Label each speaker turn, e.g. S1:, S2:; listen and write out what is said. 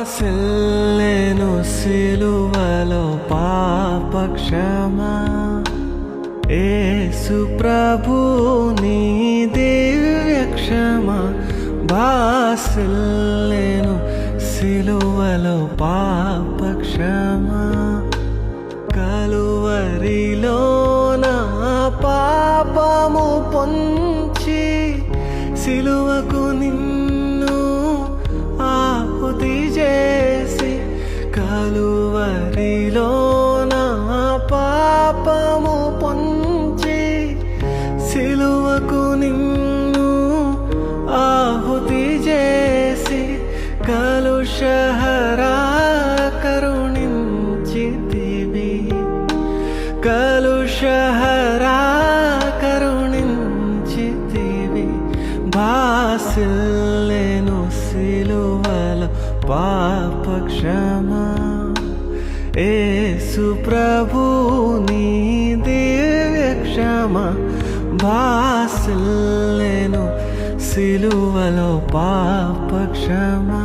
S1: బాసిల్లెను సిలువలో పాప క్షమా యేసు ప్రభు నీ దివ్య క్షమా బాసిల్లెను సిలువలో పాప క్షమా కలువరిలో నా పాపము పొంచి సిలువకు నిన్ను ఆహుతి చేసి కలువరిలో నా పాపము పొంచి సిలువకు నిన్ను ఆహుతి చేసి కలుషహరా కరుణించితివి కలుషహరా కరుణించితివి బాసిల్లెను సిలువలో పాప క్షమా యేసు ప్రభు నీ దివ్య క్షమా బాసిల్లెను సిలువలో పాప క్షమా